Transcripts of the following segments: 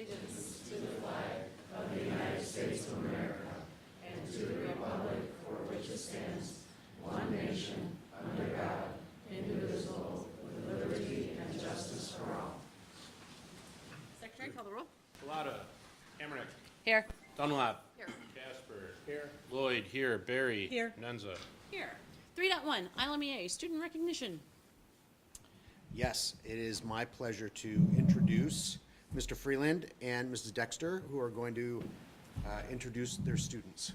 allegiance to the flag of the United States of America and to the republic for which it stands, one nation, under God, indivisible, with liberty and justice for all. Secretary, call the roll. Bellotta. Hamrick. Here. Dunlap. Here. Casper. Here. Lloyd. Here. Barry. Here. Nenza. Here. 3.1, ILMEA, student recognition. Yes, it is my pleasure to introduce Mr. Freeland and Mrs. Dexter, who are going to introduce their students.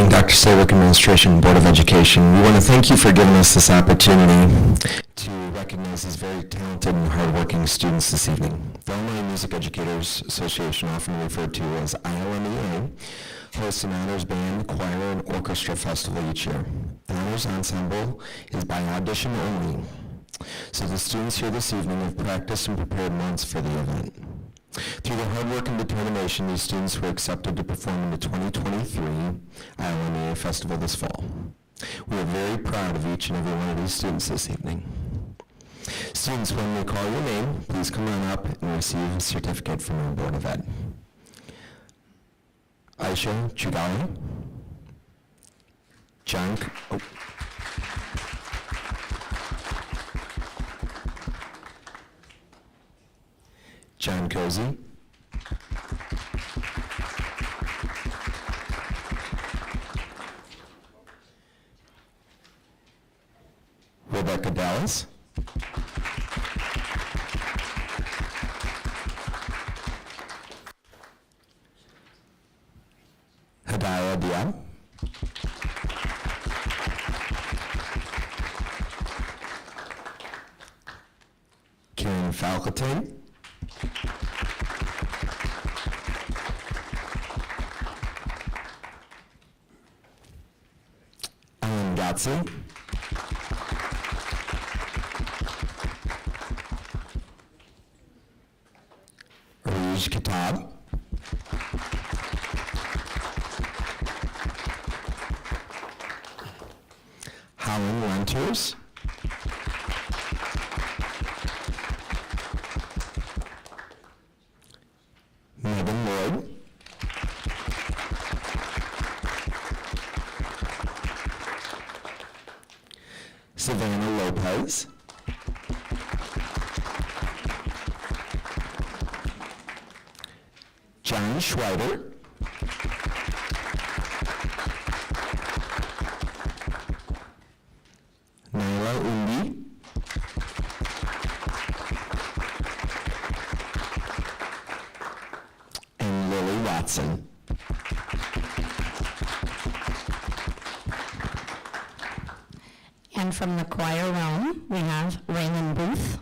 Dr. Sawick, Administration, Board of Education. We want to thank you for giving us this opportunity to recognize these very talented and hardworking students this evening. The Illinois Music Educators Association, often referred to as ILMEA, hosts an honors band, choir, and orchestra festival each year. The honors ensemble is by audition only, so the students here this evening have practiced and prepared months for the event. Through their hard work and determination, these students were accepted to perform in the 2023 ILMEA Festival this fall. We are very proud of each and every one of these students this evening. Students, when we call your name, please come on up and receive a certificate from our Board of Ed. Aisha Chugali, John Cozy, Rebecca Dallas, Hadaya Diab, Karen Falcotin, Alan Gatsi, Rouge Kitab, Helen Renters, Megan Lloyd, Savannah Lopez, John Schweider, Nyla Undi, and Lily Watson. And from the choir realm, we have Raymond Booth,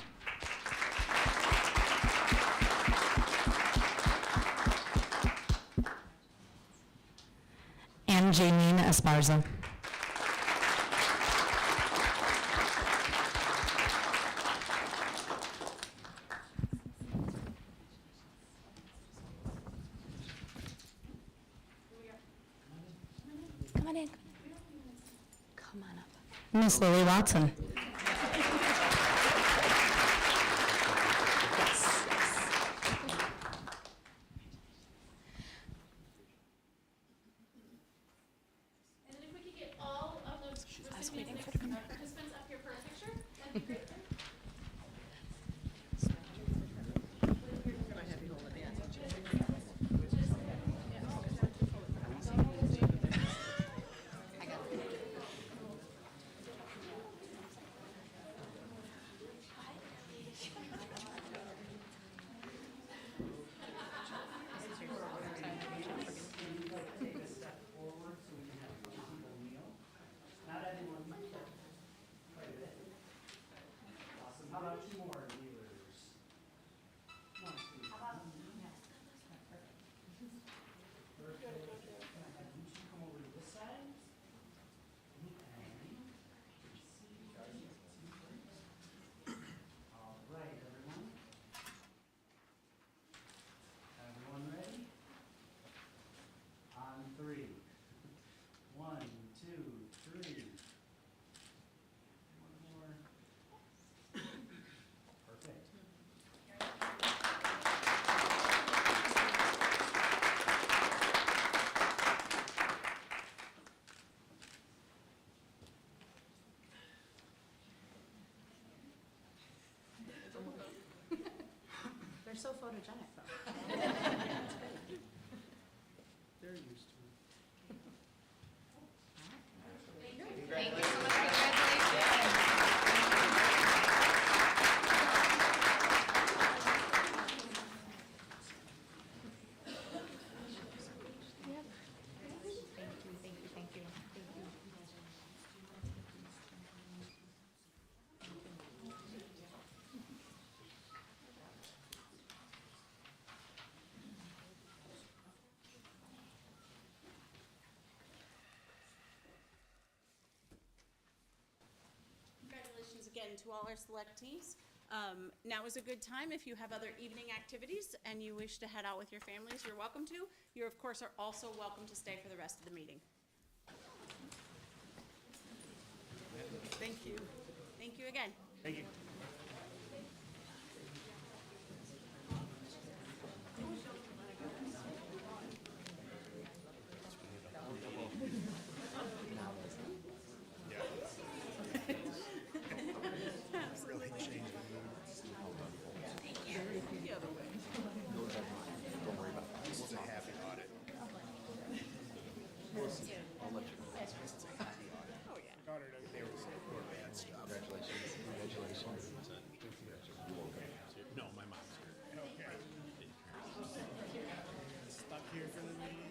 and Janine Esparza. Come on in. Come on up. Miss Lily Watson. And then if we could get all of those recipients and participants up here for a picture, that'd be great. so photogenic, though. They're used to it. Thank you so much. Congratulations. Congratulations again to all our selectees. Now is a good time if you have other evening activities and you wish to head out with your families, you're welcome to. You, of course, are also welcome to stay for the rest of the meeting. Thank you. Thank you again. Thank you. Really changed the mood. The other way. Don't worry about it. This is a happy audit. I'll let you know. It's a happy audit. Oh, yeah. They were saying more bad stuff. Congratulations. No, my mom's here. Stuck here for the meeting.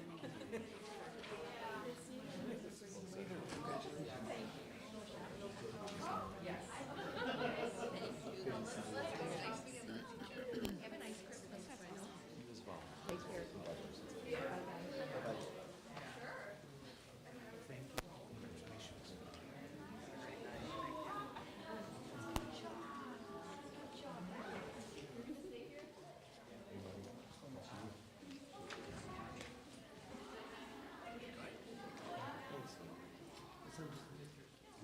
Remember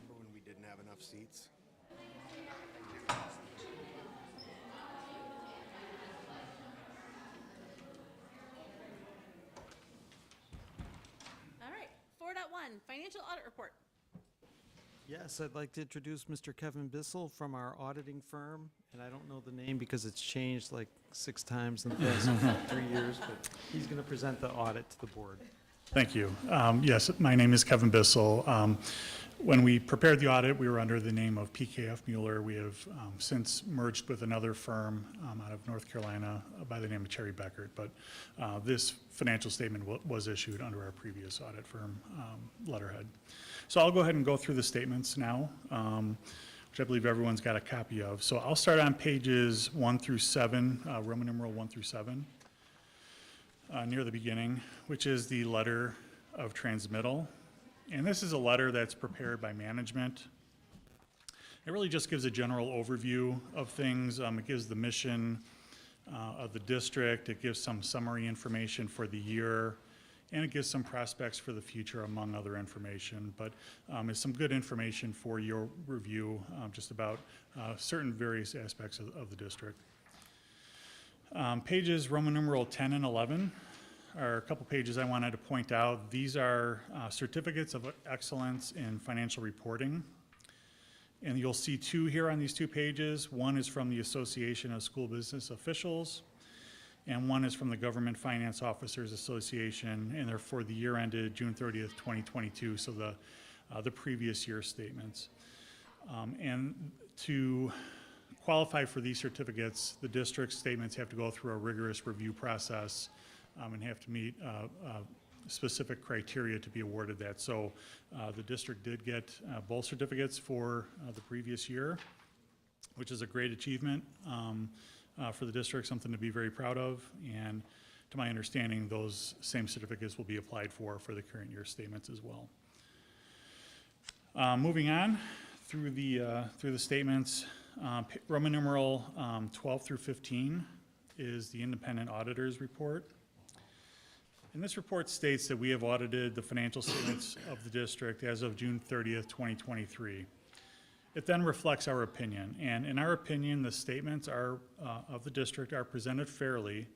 when we didn't have enough seats? All right, 4.1, financial audit report. Yes, I'd like to introduce Mr. Kevin Bissell from our auditing firm, and I don't know the name because it's changed like 6 times in the past 3 years, but he's going to present the audit to the board. Thank you. Yes, my name is Kevin Bissell. When we prepared the audit, we were under the name of PKF Mueller. We have since merged with another firm out of North Carolina by the name of Cherry Beckert. But this financial statement was issued under our previous audit firm letterhead. So I'll go ahead and go through the statements now, which I believe everyone's got a copy of. So I'll start on pages 1 through 7, Roman numeral 1 through 7. Near the beginning, which is the letter of transmittal. And this is a letter that's prepared by management. It really just gives a general overview of things. It gives the mission of the district. It gives some summary information for the year. And it gives some prospects for the future, among other information. But it's some good information for your review, just about certain various aspects of the district. Pages Roman numeral 10 and 11 are a couple pages I wanted to point out. These are certificates of excellence in financial reporting. And you'll see 2 here on these 2 pages. One is from the Association of School Business Officials, and one is from the Government Finance Officers Association, and they're for the year ended June 30th, 2022, so the previous year statements. And to qualify for these certificates, the district statements have to go through a rigorous review process and have to meet specific criteria to be awarded that. So the district did get both certificates for the previous year, which is a great achievement for the district, something to be very proud of. And to my understanding, those same certificates will be applied for the current year statements as well. Moving on through the statements, Roman numeral 12 through 15 is the independent auditor's report. And this report states that we have audited the financial statements of the district as of June 30th, 2023. It then reflects our opinion. And in our opinion, the statements of the district are presented fairly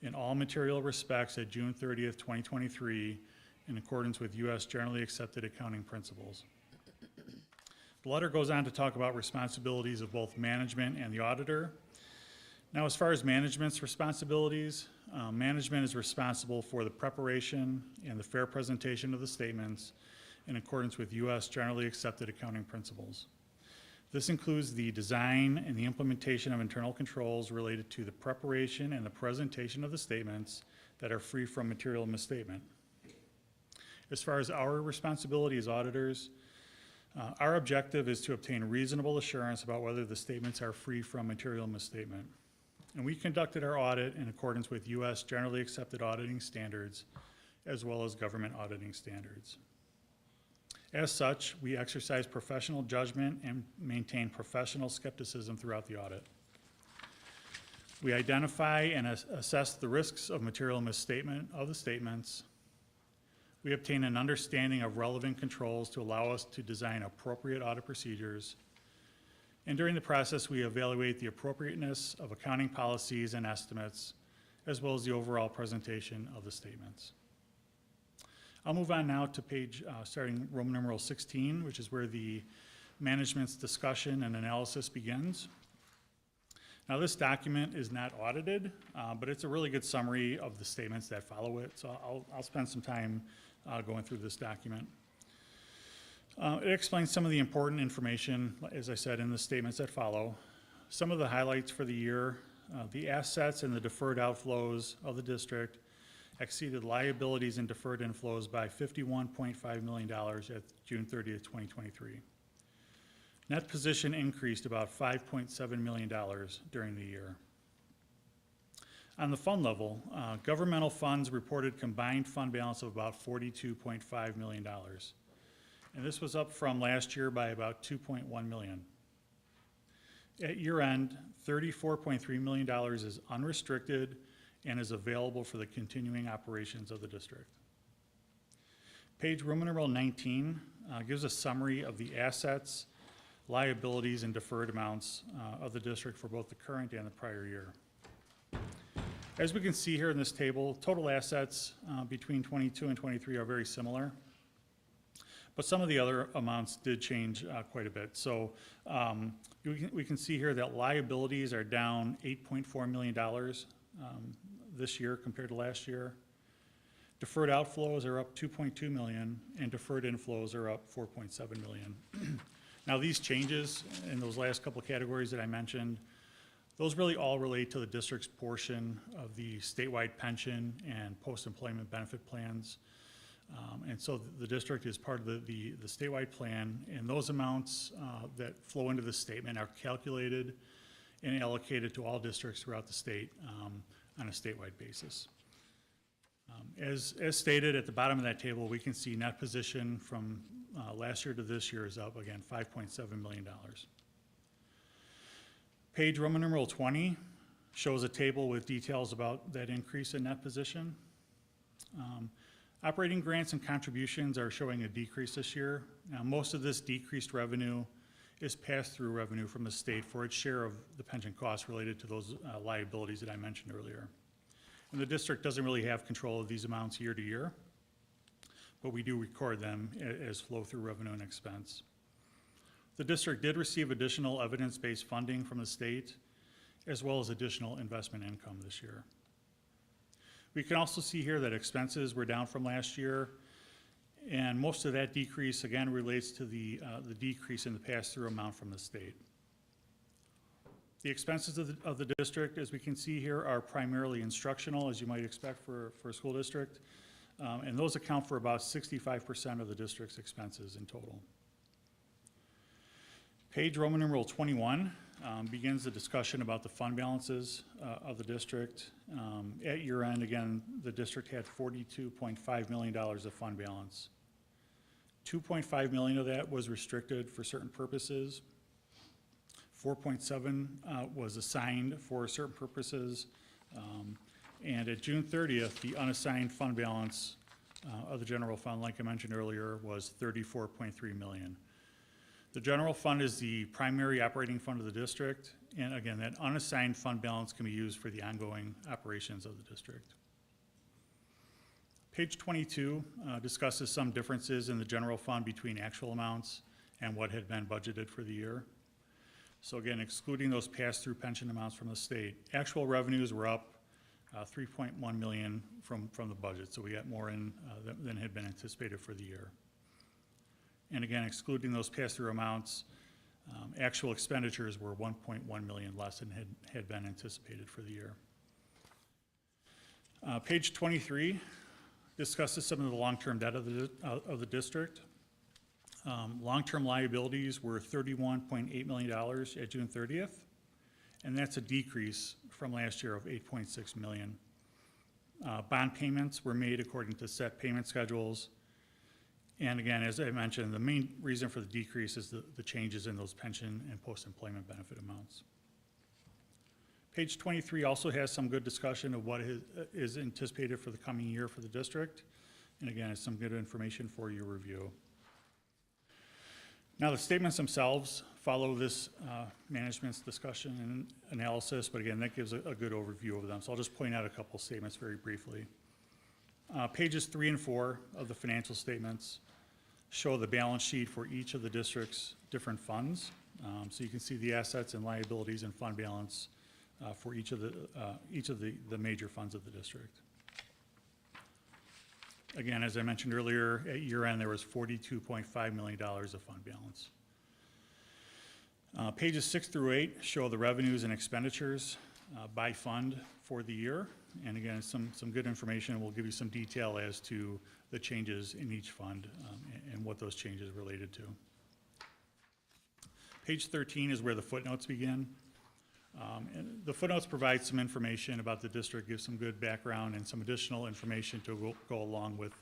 in all material respects at June 30th, 2023, in accordance with U.S. generally accepted accounting principles. The letter goes on to talk about responsibilities of both management and the auditor. Now, as far as management's responsibilities, management is responsible for the preparation and the fair presentation of the statements in accordance with U.S. generally accepted accounting principles. This includes the design and the implementation of internal controls related to the preparation and the presentation of the statements that are free from material misstatement. As far as our responsibility as auditors, our objective is to obtain reasonable assurance about whether the statements are free from material misstatement. And we conducted our audit in accordance with U.S. generally accepted auditing standards, as well as government auditing standards. As such, we exercise professional judgment and maintain professional skepticism throughout the audit. We identify and assess the risks of material misstatement of the statements. We obtain an understanding of relevant controls to allow us to design appropriate audit procedures. And during the process, we evaluate the appropriateness of accounting policies and estimates, as well as the overall presentation of the statements. I'll move on now to page, starting Roman numeral 16, which is where the management's discussion and analysis begins. Now, this document is not audited, but it's a really good summary of the statements that follow it, so I'll spend some time going through this document. It explains some of the important information, as I said, in the statements that follow. Some of the highlights for the year, the assets and the deferred outflows of the district exceeded liabilities and deferred inflows by $51.5 million at June 30th, 2023. Net position increased about $5.7 million during the year. On the fund level, governmental funds reported combined fund balance of about $42.5 million. And this was up from last year by about $2.1 million. At year end, $34.3 million is unrestricted and is available for the continuing operations of the district. Page Roman numeral 19 gives a summary of the assets, liabilities, and deferred amounts of the district for both the current and the prior year. As we can see here in this table, total assets between 22 and 23 are very similar, but some of the other amounts did change quite a bit. So we can see here that liabilities are down $8.4 million this year compared to last year. Deferred outflows are up $2.2 million, and deferred inflows are up $4.7 million. Now, these changes in those last couple of categories that I mentioned, those really all relate to the district's portion of the statewide pension and post-employment benefit plans. And so the district is part of the statewide plan, and those amounts that flow into the statement are calculated and allocated to all districts throughout the state on a statewide basis. As stated at the bottom of that table, we can see net position from last year to this year is up again $5.7 million. Page Roman numeral 20 shows a table with details about that increase in net position. Operating grants and contributions are showing a decrease this year. Now, most of this decreased revenue is pass-through revenue from the state for its share of the pension costs related to those liabilities that I mentioned earlier. And the district doesn't really have control of these amounts year to year, but we do record them as flow-through revenue and expense. The district did receive additional evidence-based funding from the state, as well as additional investment income this year. We can also see here that expenses were down from last year, and most of that decrease, again, relates to the decrease in the pass-through amount from the state. The expenses of the district, as we can see here, are primarily instructional, as you might expect for a school district, and those account for about 65% of the district's expenses in total. Page Roman numeral 21 begins the discussion about the fund balances of the district. At year end, again, the district had $42.5 million of fund balance. $2.5 million of that was restricted for certain purposes. 4.7 was assigned for certain purposes. And at June 30th, the unassigned fund balance of the general fund, like I mentioned earlier, was $34.3 million. The general fund is the primary operating fund of the district, and again, that unassigned fund balance can be used for the ongoing operations of the district. Page 22 discusses some differences in the general fund between actual amounts and what had been budgeted for the year. So again, excluding those pass-through pension amounts from the state, actual revenues were up 3.1 million from the budget. So we got more in than had been anticipated for the year. And again, excluding those pass-through amounts, actual expenditures were 1.1 million less than had been anticipated for the year. Page 23 discusses some of the long-term debt of the district. Long-term liabilities were $31.8 million at June 30th, and that's a decrease from last year of 8.6 million. Bond payments were made according to set payment schedules. And again, as I mentioned, the main reason for the decrease is the changes in those pension and post-employment benefit amounts. Page 23 also has some good discussion of what is anticipated for the coming year for the district. And again, it's some good information for your review. Now, the statements themselves follow this management's discussion and analysis, but again, that gives a good overview of them. So I'll just point out a couple statements very briefly. Pages 3 and 4 of the financial statements show the balance sheet for each of the district's different funds. So you can see the assets and liabilities and fund balance for each of the major funds of the district. Again, as I mentioned earlier, at year-end, there was $42.5 million of fund balance. Pages 6 through 8 show the revenues and expenditures by fund for the year. And again, some good information. We'll give you some detail as to the changes in each fund and what those changes related to. Page 13 is where the footnotes begin. And the footnotes provide some information about the district, give some good background and some additional information to go along with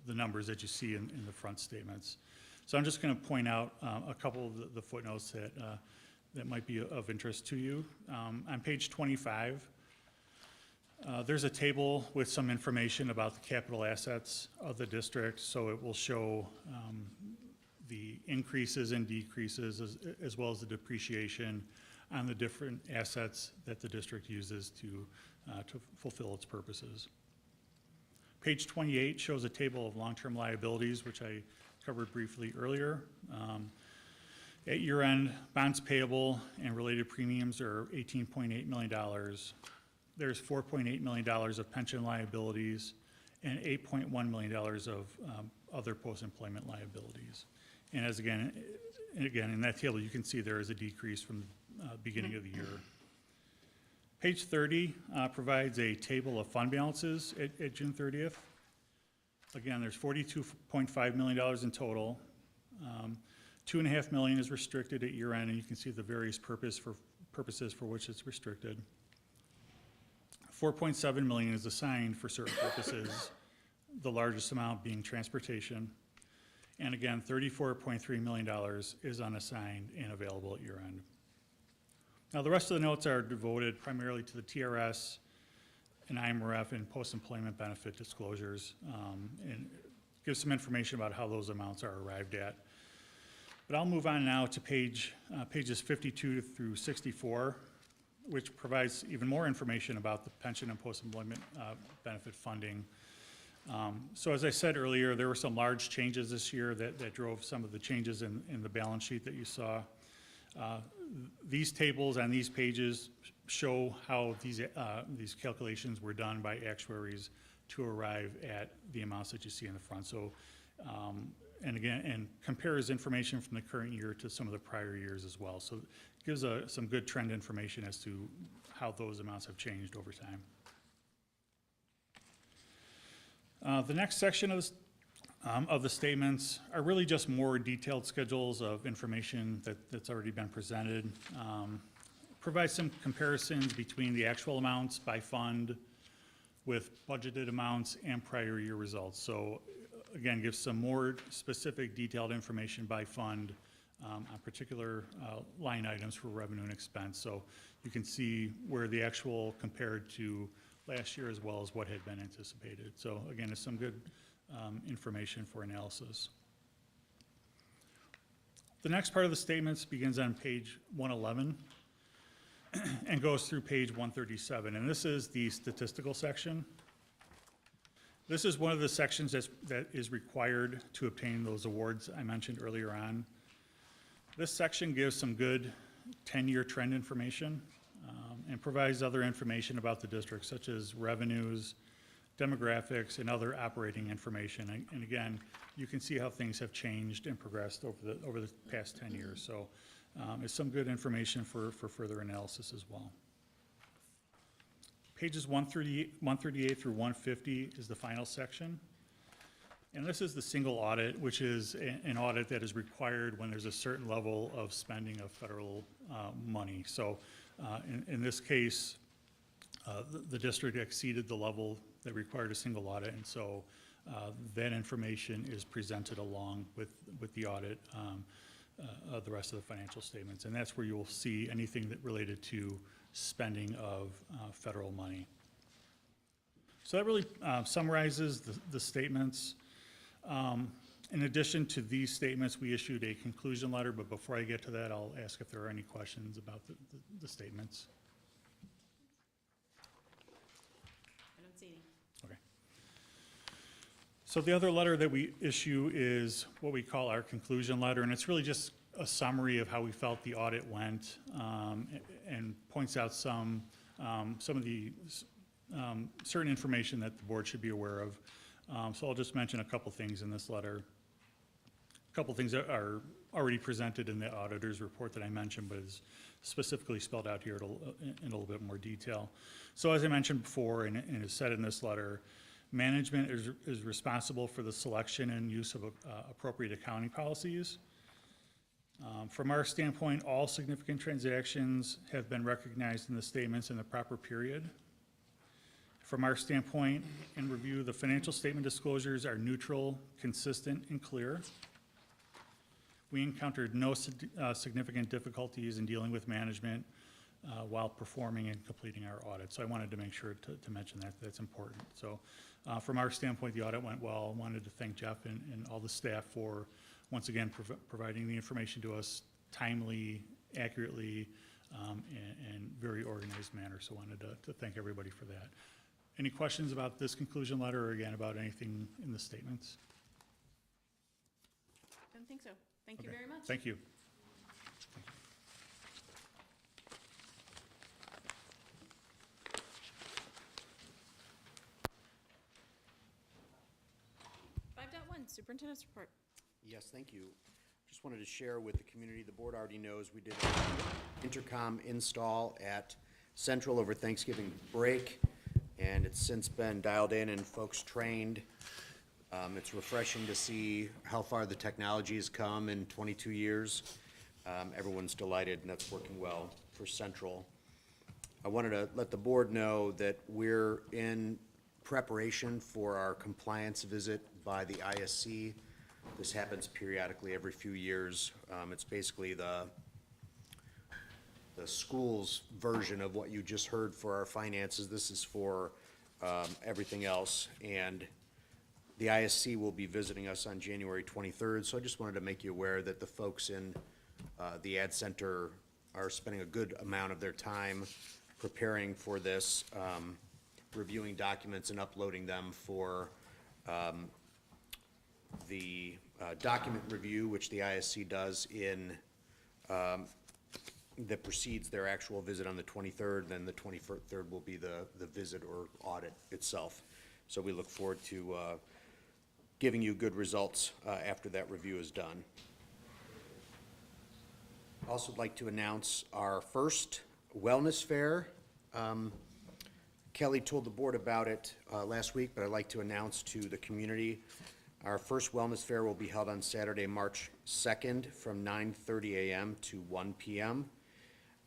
the numbers that you see in the front statements. So I'm just going to point out a couple of the footnotes that might be of interest to you. On page 25, there's a table with some information about the capital assets of the district. So it will show the increases and decreases as well as the depreciation on the different assets that the district uses to fulfill its purposes. Page 28 shows a table of long-term liabilities, which I covered briefly earlier. At year-end, bonds payable and related premiums are $18.8 million. There's $4.8 million of pension liabilities and $8.1 million of other post-employment liabilities. And again, in that table, you can see there is a decrease from beginning of the year. Page 30 provides a table of fund balances at June 30th. Again, there's $42.5 million in total. $2.5 million is restricted at year end, and you can see the various purposes for which it's restricted. $4.7 million is assigned for certain purposes, the largest amount being transportation. And again, $34.3 million is unassigned and available at year end. Now, the rest of the notes are devoted primarily to the TRS and IMRF and post-employment benefit disclosures, and give some information about how those amounts are arrived at. But I'll move on now to pages 52 through 64, which provides even more information about the pension and post-employment benefit funding. So as I said earlier, there were some large changes this year that drove some of the changes in the balance sheet that you saw. These tables on these pages show how these calculations were done by actuaries to arrive at the amounts that you see in the front. So, and compares information from the current year to some of the prior years as well. So it gives some good trend information as to how those amounts have changed over time. The next section of the statements are really just more detailed schedules of information that's already been presented. Provide some comparisons between the actual amounts by fund with budgeted amounts and prior year results. So again, gives some more specific detailed information by fund on particular line items for revenue and expense. So you can see where the actual compared to last year as well as what had been anticipated. So again, it's some good information for analysis. The next part of the statements begins on page 111 and goes through page 137. And this is the statistical section. This is one of the sections that is required to obtain those awards I mentioned earlier on. This section gives some good 10-year trend information, and provides other information about the district, such as revenues, demographics, and other operating information. And again, you can see how things have changed and progressed over the past 10 years. So it's some good information for further analysis as well. Pages 138 through 150 is the final section. And this is the single audit, which is an audit that is required when there's a certain level of spending of federal money. So in this case, the district exceeded the level that required a single audit, and so that information is presented along with the audit of the rest of the financial statements. And that's where you will see anything that related to spending of federal money. So that really summarizes the statements. In addition to these statements, we issued a conclusion letter, but before I get to that, I'll ask if there are any questions about the statements. I don't see any. Okay. So the other letter that we issue is what we call our conclusion letter, and it's really just a summary of how we felt the audit went, and points out some of the certain information that the board should be aware of. So I'll just mention a couple things in this letter. A couple things that are already presented in the auditor's report that I mentioned, but is specifically spelled out here in a little bit more detail. So as I mentioned before, and is said in this letter, management is responsible for the selection and use of appropriate accounting policies. From our standpoint, all significant transactions have been recognized in the statements in the proper period. From our standpoint, in review, the financial statement disclosures are neutral, consistent, and clear. We encountered no significant difficulties in dealing with management while performing and completing our audit. So I wanted to make sure to mention that. That's important. So from our standpoint, the audit went well. I wanted to thank Jeff and all the staff for, once again, providing the information to us timely, accurately, and very organized manner. So I wanted to thank everybody for that. Any questions about this conclusion letter, or again, about anything in the statements? Don't think so. Thank you Okay. very much. Thank you. 5.1, Superintendent's Report. Yes, thank you. Just wanted to share with the community, the board already knows we did an intercom install at Central over Thanksgiving break, and it's since been dialed in and folks trained. It's refreshing to see how far the technology has come in 22 years. Everyone's delighted, and that's working well for Central. I wanted to let the board know that we're in preparation for our compliance visit by the ISC. This happens periodically every few years. It's basically the school's version of what you just heard for our finances. This is for everything else. And the ISC will be visiting us on January 23rd. So I just wanted to make you aware that the folks in the Ad Center are spending a good amount of their time preparing for this, reviewing documents and uploading them for the document review, which the ISC does in, that precedes their actual visit on the 23rd. Then the 23rd will be the visit or audit itself. So we look forward to giving you good results after that review is done. Also would like to announce our first wellness fair. Kelly told the board about it last week, but I'd like to announce to the community, our first wellness fair will be held on Saturday, March 2nd from 9:30 a.m. to 1 p.m.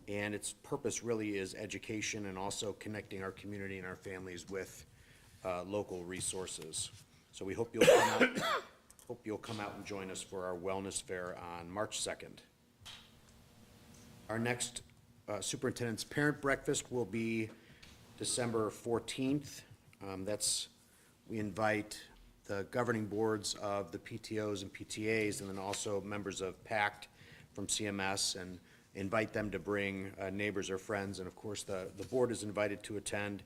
And its purpose really is education and also connecting our community and our families with local resources. So we hope you'll come out and join us for our wellness fair on March 2nd. Our next superintendent's parent breakfast will be December 14th. We invite the governing boards of the PTOs and PTAs, and then also members of PACT from CMS, and invite them to bring neighbors or friends. And of course, the board is invited to attend,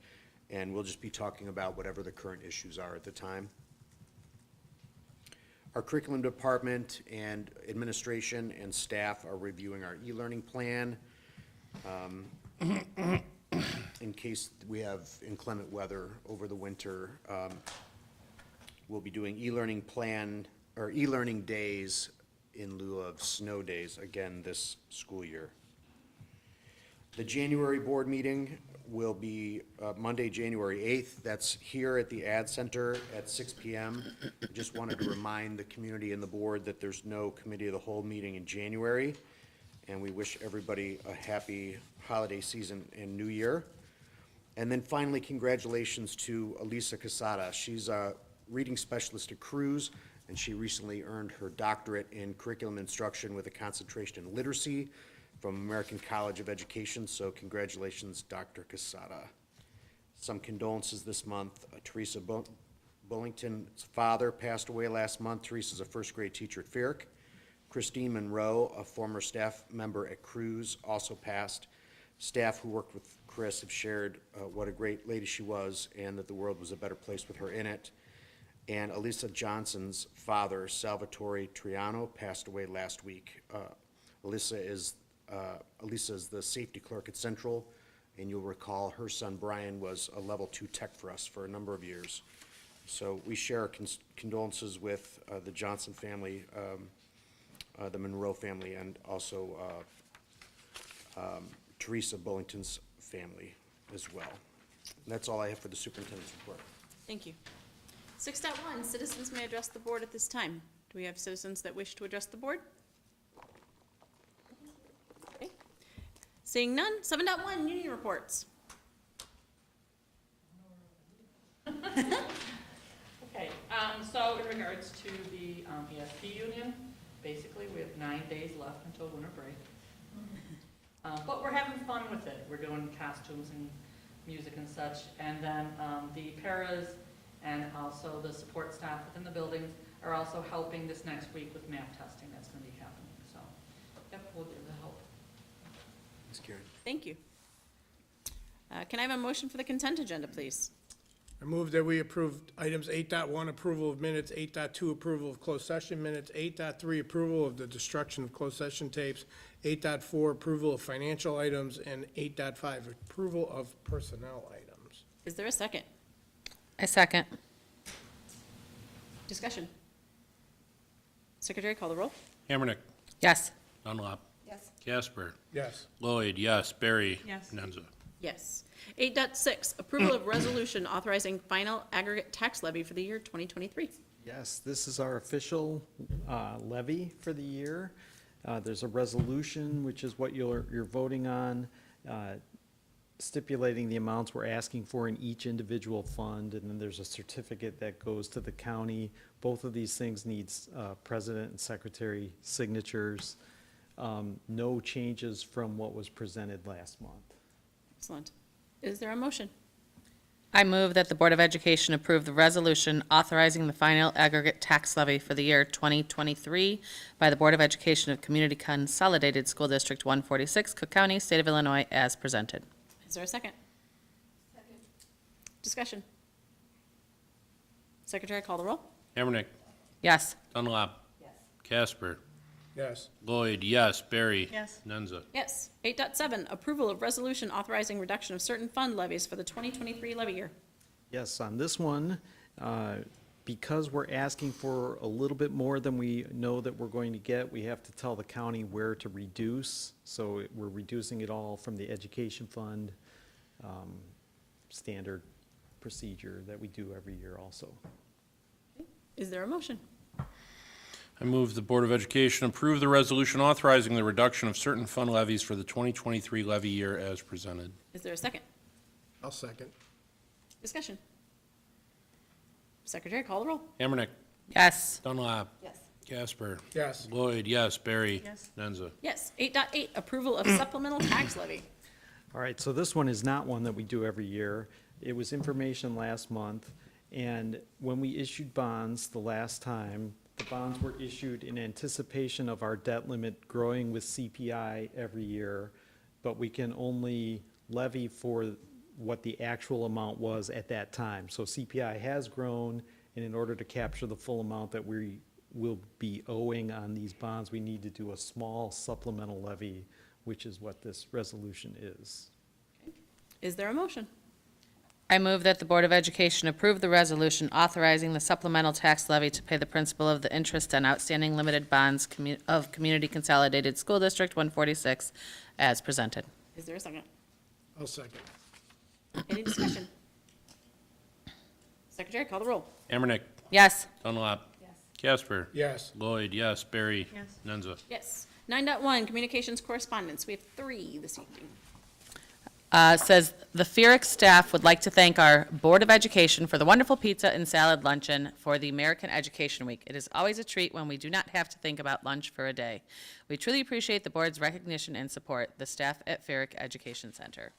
and we'll just be talking about whatever the current issues are at the time. Our curriculum department and administration and staff are reviewing our e-learning plan in case we have inclement weather over the winter. We'll be doing e-learning plan, or e-learning days in lieu of snow days again this school year. The January board meeting will be Monday, January 8th. That's here at the Ad Center at 6 PM. I just wanted to remind the community and the board that there's no committee of the whole meeting in January, and we wish everybody a happy holiday season and new year. And then finally, congratulations to Elisa Casada. She's a reading specialist at Cruz, and she recently earned her doctorate in curriculum instruction with a concentration in literacy from American College of Education, so congratulations, Dr. Casada. Some condolences this month. Teresa Bullington's father passed away last month. Teresa's a first grade teacher at Ferrick. Christine Monroe, a former staff member at Cruz, also passed. Staff who worked with Chris have shared what a great lady she was and that the world was a better place with her in it. And Elisa Johnson's father, Salvatore Triano, passed away last week. Elisa is the safety clerk at Central, and you'll recall her son Brian was a level 2 tech for us for a number of years. So we share our condolences with the Johnson family, the Monroe family, and also Teresa Bullington's family as well. And that's all I have for the superintendent's report. Thank you. 6.1, citizens may address the board at this time. Do we have citizens that wish to address the board? Okay. Seeing none. 7.1, union reports. Okay, so in regards to the ESP union, basically, we have 9 days left until winter break. But we're having fun with it. We're doing costumes and music and such. And then the paras and also the support staff within the buildings are also helping this next week with math testing that's going to be happening. So, yep, we'll give the help. Ms. Karen. Thank you. Can I have a motion for the consent agenda, please? I move that we approve items 8.1, approval of minutes, 8.2, approval of closed session minutes, 8.3, approval of the destruction of closed session tapes, 8.4, approval of financial items, and 8.5, approval of personnel items. Is there a second? I second. Discussion. Secretary, call the roll. Hammernick, Yes. Dunlop, Yes. Casper, Yes. Lloyd, yes, Barry. Yes. Nenza. Yes. 8.6, approval of resolution authorizing final aggregate tax levy for the year 2023. Yes, this is our official levy for the year. There's a resolution, which is what you're voting on, stipulating the amounts we're asking for in each individual fund, and then there's a certificate that goes to the county. Both of these things needs president and secretary signatures. No changes from what was presented last month. Excellent. Is there a motion? I move that the Board of Education approve the resolution authorizing the final aggregate tax levy for the year 2023 by the Board of Education of Community Consolidated School District 146, Cook County, State of Illinois, as presented. Is there a second? Second. Discussion. Secretary, call the roll. Hammernick, Yes. Dunlop. Yes. Casper, Yes. Lloyd, yes, Barry. Yes. Nenza. Yes. 8.7, approval of resolution authorizing reduction of certain fund levies for the 2023 levy year. Yes, on this one, because we're asking for a little bit more than we know that we're going to get, we have to tell the county where to reduce. So we're reducing it all from the education fund, standard procedure that we do every year also. Is there a motion? I move the Board of Education approve the resolution authorizing the reduction of certain fund levies for the 2023 levy year as presented. Is there a second? I'll second. Discussion. Secretary, call the roll. Hammernick, Yes. Dunlop, Yes. Casper, Yes. Lloyd, yes, Barry. Yes. Nenza. Yes. 8.8, approval of supplemental tax levy. All right, so this one is not one that we do every year. It was information last month, and when we issued bonds the last time, the bonds were issued in anticipation of our debt limit growing with CPI every year, but we can only levy for what the actual amount was at that time. So CPI has grown, and in order to capture the full amount that we will be owing on these bonds, we need to do a small supplemental levy, which is what this resolution is. Is there a motion? I move that the Board of Education approve the resolution authorizing the supplemental tax levy to pay the principal of the interest on outstanding limited bonds of Community Consolidated School District 146 as presented. Is there a second? I'll second. Any discussion? Secretary, call the roll. Ambernick. Yes. Dunlap. Casper. Yes. Lloyd, yes. Barry. Yes. Nenza. Yes. 9.1, communications correspondence. We have 3 this evening. Says, the Fierick staff would like to thank our Board of Education for the wonderful pizza and salad luncheon for the American Education Week. It is always a treat when we do not have to think about lunch for a day. We truly appreciate the board's recognition and support, the staff at Fierick Education Center,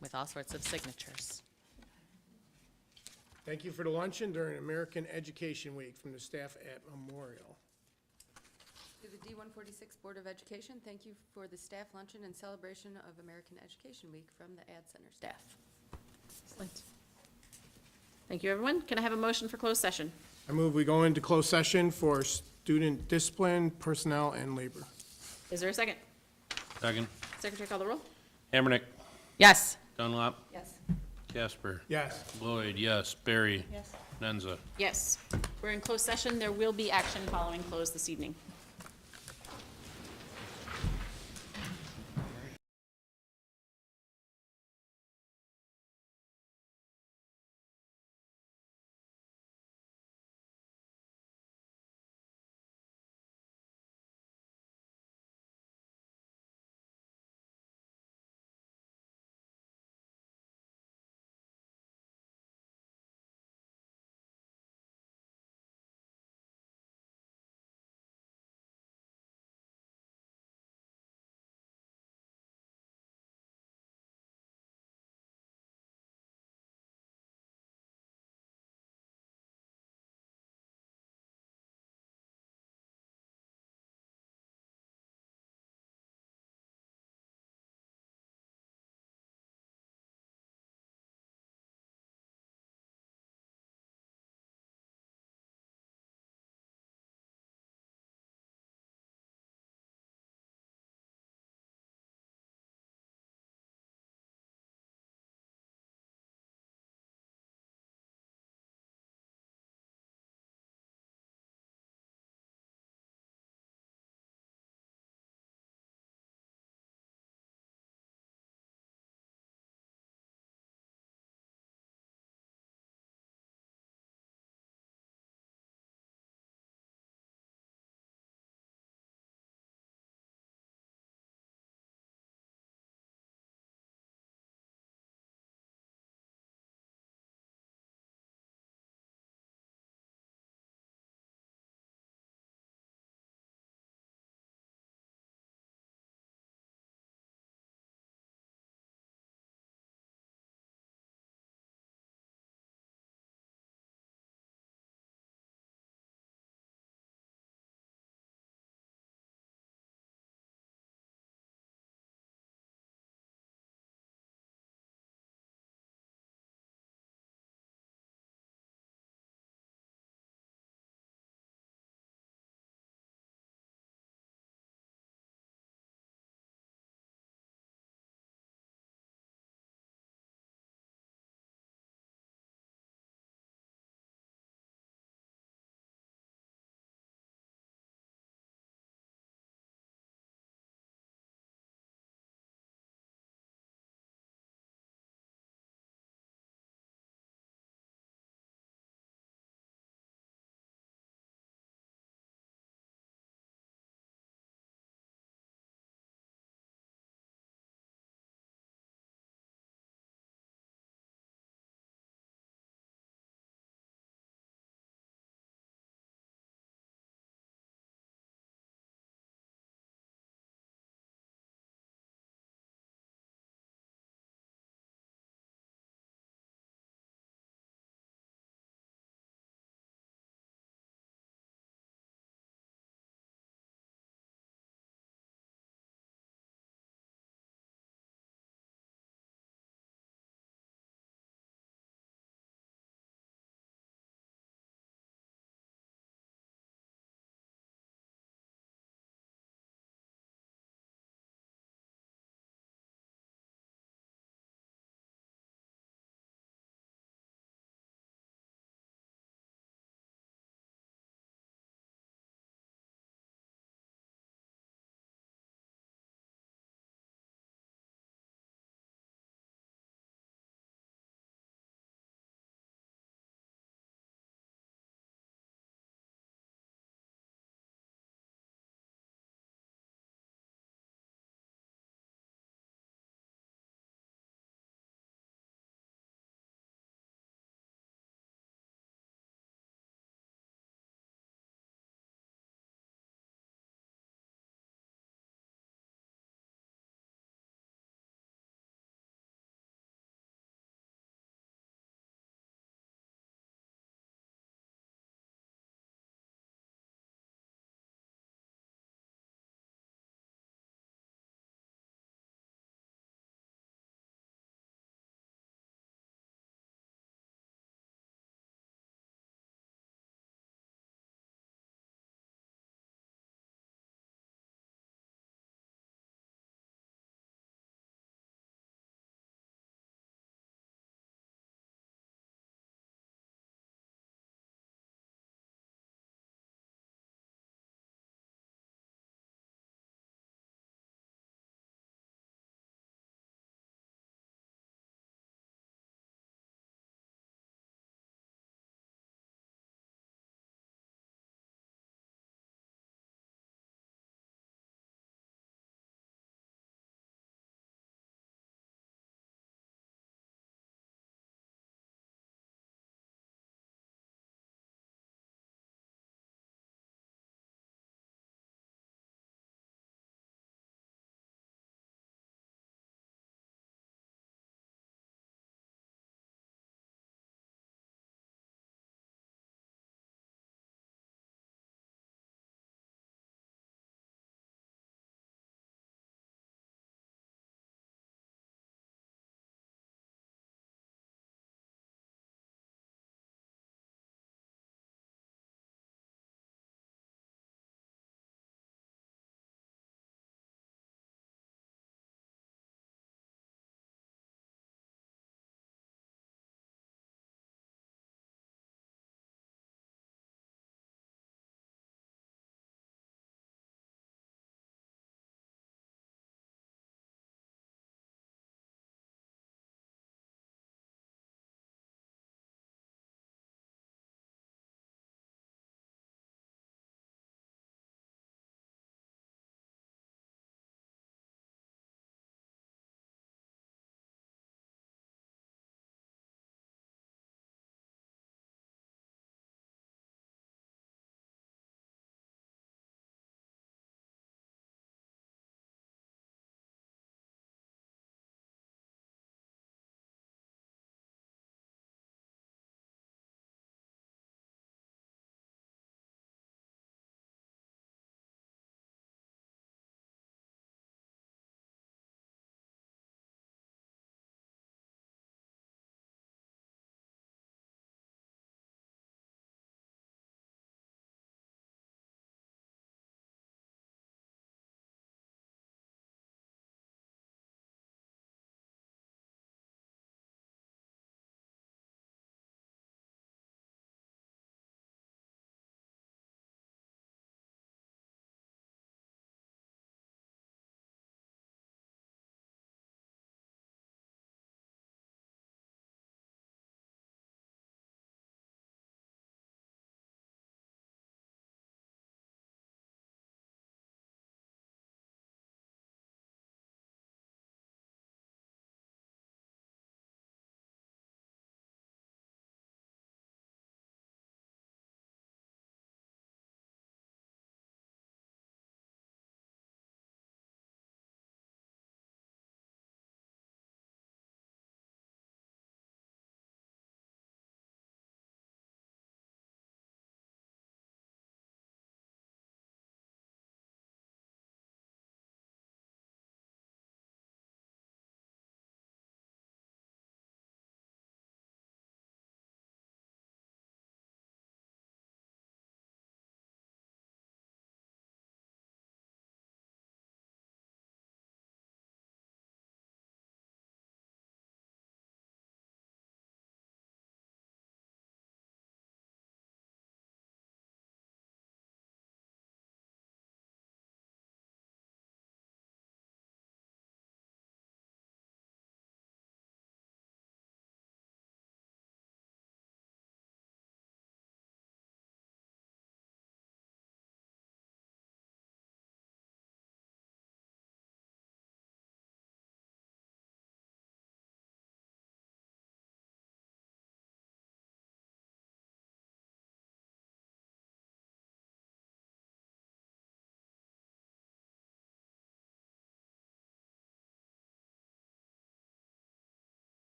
with all sorts of signatures. Thank you for the luncheon during American Education Week from the staff at Memorial. To the D146 Board of Education, thank you for the staff luncheon and celebration of American Education Week from the Ad Center staff. Excellent. Thank you, everyone. Can I have a motion for closed session? I move we go into closed session for student discipline, personnel, and labor. Is there a second? Second. Secretary, call the roll. Ambernick. Yes. Dunlap. Yes. Casper. Yes. Lloyd, yes. Barry. Yes. Nenza. Yes. We're in closed session. There will be action following close this evening.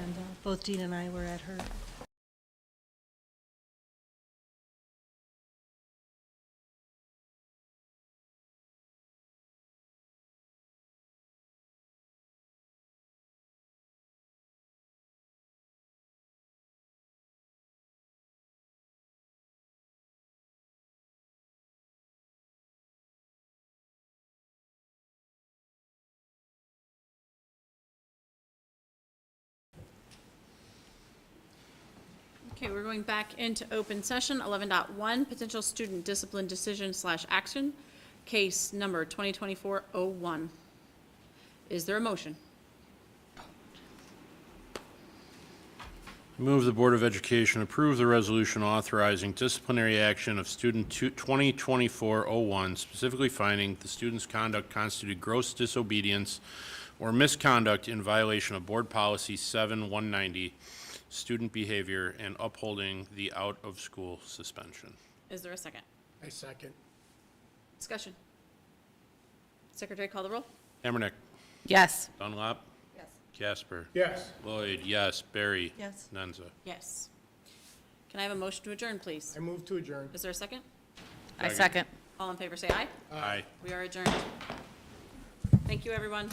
and both Dean and I were at her. Okay, we're going back into open session, 11.1, potential student discipline decision/action, case number 2024-01. Is there a motion? Move the Board of Education approve the resolution authorizing disciplinary action of student 2024-01, specifically finding the student's conduct constituted gross disobedience or misconduct in violation of Board Policy 7190, student behavior, and upholding the out-of-school suspension. Is there a second? I second. Discussion. Secretary, call the roll. Hammerneck, Yes. Dunlap, Yes. Casper, Yes. Lloyd, yes. Barry. Yes. Nenza. Yes. Can I have a motion to adjourn, please? I move to adjourn. Is there a second? I second. All in favor, say aye. Aye. We are adjourned. Thank you, everyone.